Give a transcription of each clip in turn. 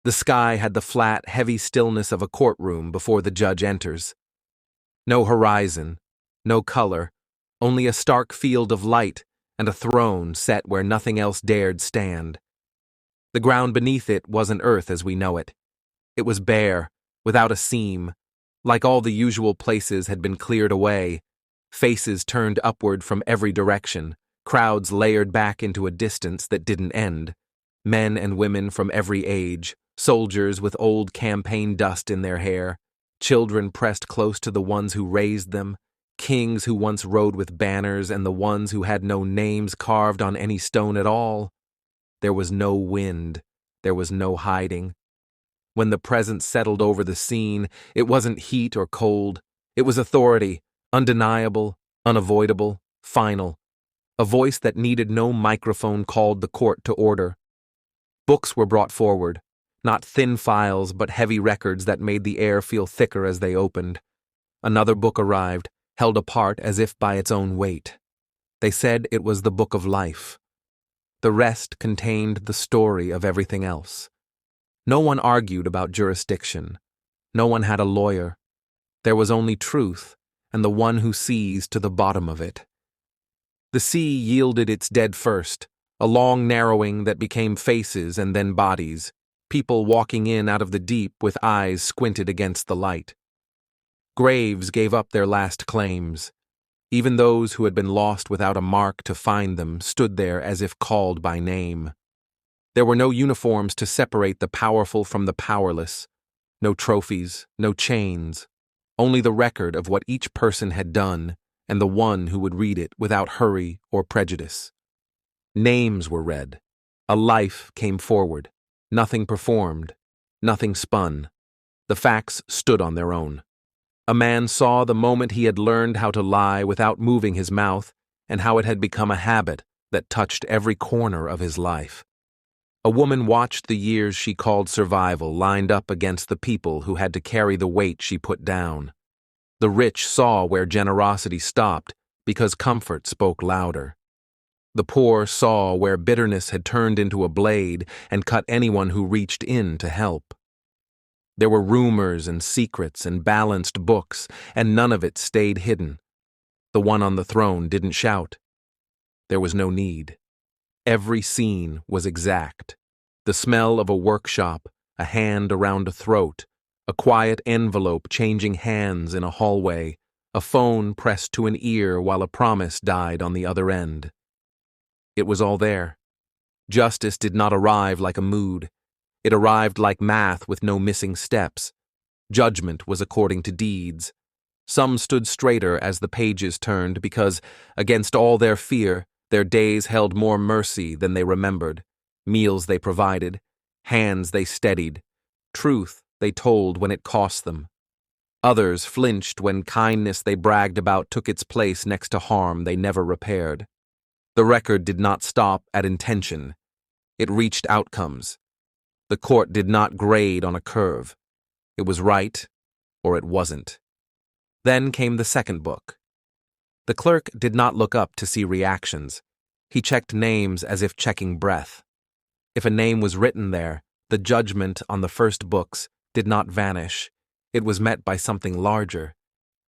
The sky had the flat, heavy stillness of a courtroom before the judge enters. No horizon, no color, only a stark field of light and a throne set where nothing else dared stand. The ground beneath it wasn't earth as we know it. It was bare, without a seam, like all the usual places had been cleared away, faces turned upward from every direction, crowds layered back into a distance that didn't end, men and women from every age, soldiers with old campaign dust in their hair, children pressed close to the ones who raised them, kings who once rode with banners and the ones who had no names carved on any stone at all. There was no wind, there was no hiding. When the presence settled over the scene, it wasn't heat or cold, it was authority, undeniable, unavoidable, final. A voice that needed no microphone called the court to order. Books were brought forward, not thin files but heavy records that made the air feel thicker as they opened. Another book arrived, held apart as if by its own weight. They said it was the Book of Life. The rest contained the story of everything else. No one argued about jurisdiction. No one had a lawyer. There was only truth, and the one who sees to the bottom of it. The sea yielded its dead first, a long narrowing that became faces and then bodies, people walking in out of the deep with eyes squinted against the light. Graves gave up their last claims. Even those who had been lost without a mark to find them stood there as if called by name. There were no uniforms to separate the powerful from the powerless, no trophies, no chains, only the record of what each person had done and the one who would read it without hurry or prejudice. Names were read. A life came forward. Nothing performed. Nothing spun. The facts stood on their own. A man saw the moment he had learned how to lie without moving his mouth and how it had become a habit that touched every corner of his life. A woman watched the years she called survival lined up against the people who had to carry the weight she put down. The rich saw where generosity stopped because comfort spoke louder. The poor saw where bitterness had turned into a blade and cut anyone who reached in to help. There were rumors and secrets and balanced books, and none of it stayed hidden. The one on the throne didn't shout. There was no need. Every scene was exact. The smell of a workshop, a hand around a throat, a quiet envelope changing hands in a hallway, a phone pressed to an ear while a promise died on the other end. It was all there. Justice did not arrive like a mood. It arrived like math with no missing steps. Judgment was according to deeds. Some stood straighter as the pages turned because, against all their fear, their days held more mercy than they remembered. Meals they provided, hands they steadied, truth they told when it cost them. Others flinched when kindness they bragged about took its place next to harm they never repaired. The record did not stop at intention. It reached outcomes. The court did not grade on a curve. It was right, or it wasn't. Then came the second book. The clerk did not look up to see reactions. He checked names as if checking breath. If a name was written there, the judgment on the first books did not vanish. It was met by something larger.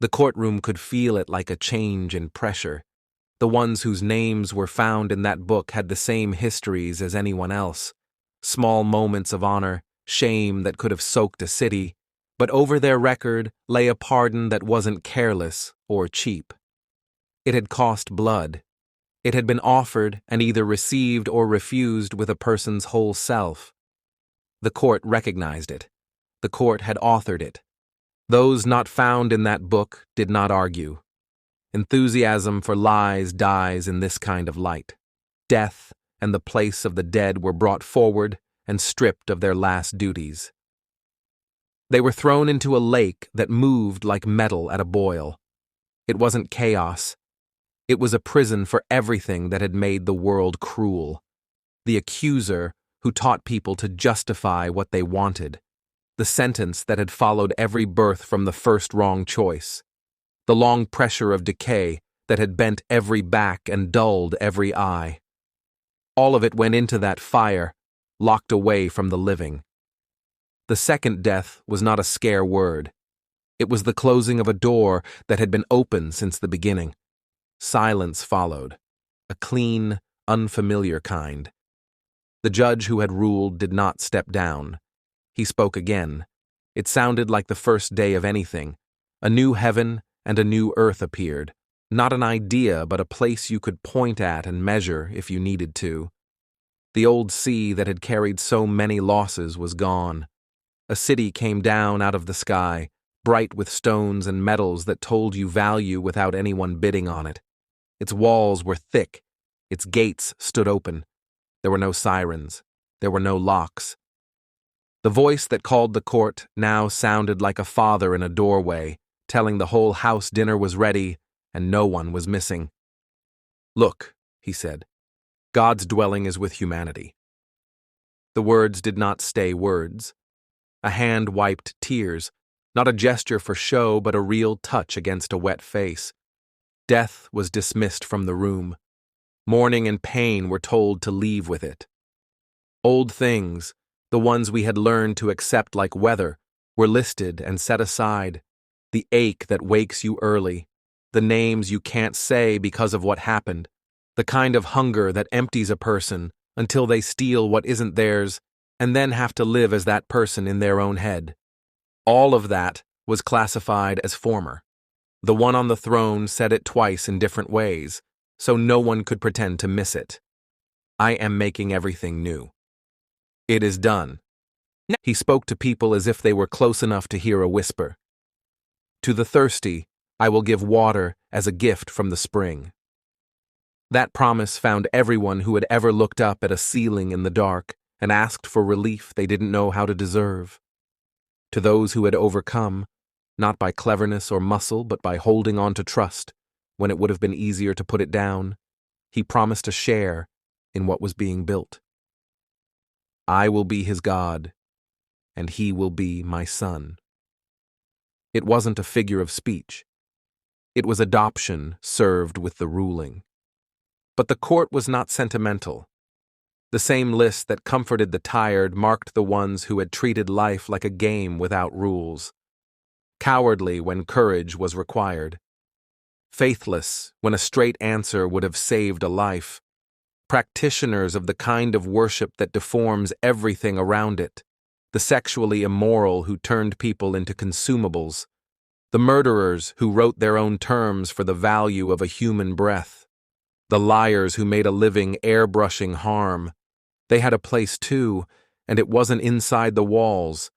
The courtroom could feel it like a change in pressure. The ones whose names were found in that book had the same histories as anyone else. Small moments of honor, shame that could have soaked a city, but over their record lay a pardon that wasn't careless or cheap. It had cost blood. It had been offered and either received or refused with a person's whole self. The court recognized it. The court had authored it. Those not found in that book did not argue. Enthusiasm for lies dies in this kind of light. Death and the place of the dead were brought forward and stripped of their last duties. They were thrown into a lake that moved like metal at a boil. It wasn't chaos. It was a prison for everything that had made the world cruel. The accuser who taught people to justify what they wanted. The sentence that had followed every birth from the first wrong choice. The long pressure of decay that had bent every back and dulled every eye. All of it went into that fire, locked away from the living. The second death was not a scare word. It was the closing of a door that had been open since the beginning. Silence followed, a clean, unfamiliar kind. The judge who had ruled did not step down. He spoke again. It sounded like the first day of anything. A new heaven and a new earth appeared. Not an idea, but a place you could point at and measure if you needed to. The old sea that had carried so many losses was gone. A city came down out of the sky, bright with stones and metals that told you value without anyone bidding on it. Its walls were thick. Its gates stood open. There were no sirens. There were no locks. The voice that called the court now sounded like a father in a doorway, telling the whole house dinner was ready and no one was missing. "Look," he said, "God's dwelling is with humanity." The words did not stay words. A hand wiped tears, not a gesture for show but a real touch against a wet face. Death was dismissed from the room. Mourning and pain were told to leave with it. Old things, the ones we had learned to accept like weather, were listed and set aside. The ache that wakes you early, the names you can't say because of what happened, the kind of hunger that empties a person until they steal what isn't theirs and then have to live as that person in their own head. All of that was classified as former. The one on the throne said it twice in different ways, so no one could pretend to miss it. "I am making everything new. It is done." He spoke to people as if they were close enough to hear a whisper. "To the thirsty, I will give water as a gift from the spring." That promise found everyone who had ever looked up at a ceiling in the dark and asked for relief they didn't know how to deserve. To those who had overcome, not by cleverness or muscle but by holding on to trust, when it would have been easier to put it down, he promised a share in what was being built. "I will be his God, and he will be my son." It wasn't a figure of speech. It was adoption served with the ruling. But the court was not sentimental. The same list that comforted the tired marked the ones who had treated life like a game without rules. Cowardly when courage was required. Faithless when a straight answer would have saved a life. Practitioners of the kind of worship that deforms everything around it. The sexually immoral who turned people into consumables. The murderers who wrote their own terms for the value of a human breath. The liars who made a living airbrushing harm. They had a place too, and it wasn't inside the walls.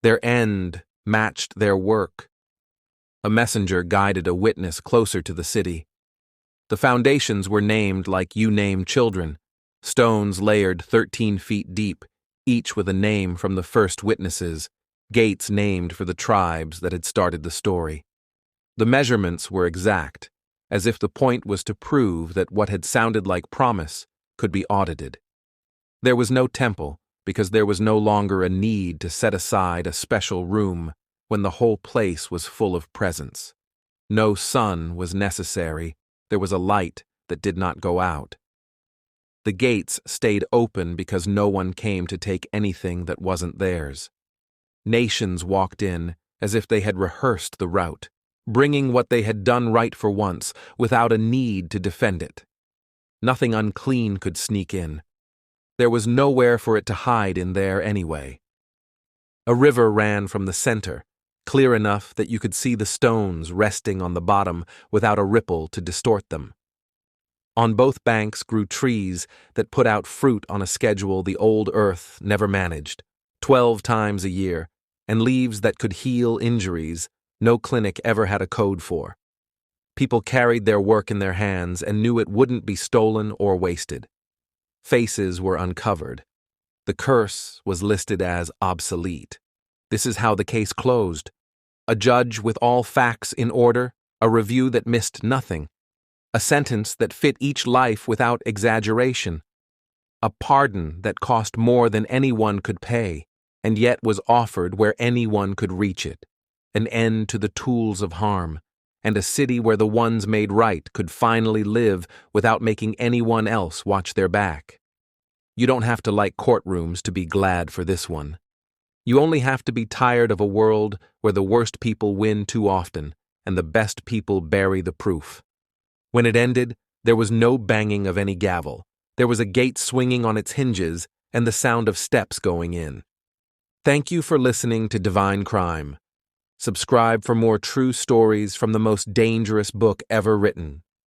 Their end matched their work. A messenger guided a witness closer to the city. The foundations were named like you name children, stones layered 13 feet deep, each with a name from the first witnesses, gates named for the tribes that had started the story. The measurements were exact, as if the point was to prove that what had sounded like promise could be audited. There was no temple, because there was no longer a need to set aside a special room when the whole place was full of presence. No sun was necessary. There was a light that did not go out. The gates stayed open because no one came to take anything that wasn't theirs. Nations walked in as if they had rehearsed the route, bringing what they had done right for once without a need to defend it. Nothing unclean could sneak in. There was nowhere for it to hide in there anyway. A river ran from the center, clear enough that you could see the stones resting on the bottom without a ripple to distort them. On both banks grew trees that put out fruit on a schedule the old earth never managed, 12 times a year, and leaves that could heal injuries no clinic ever had a code for. People carried their work in their hands and knew it wouldn't be stolen or wasted. Faces were uncovered. The curse was listed as obsolete. This is how the case closed. A judge with all facts in order, a review that missed nothing, a sentence that fit each life without exaggeration, a pardon that cost more than anyone could pay, and yet was offered where anyone could reach it, an end to the tools of harm, and a city where the ones made right could finally live without making anyone else watch their back. You don't have to like courtrooms to be glad for this one. You only have to be tired of a world where the worst people win too often and the best people bury the proof. When it ended, there was no banging of any gavel. There was a gate swinging on its hinges and the sound of steps going in. Thank you for listening to Divine Crime. Subscribe for more true stories from the most dangerous book ever written.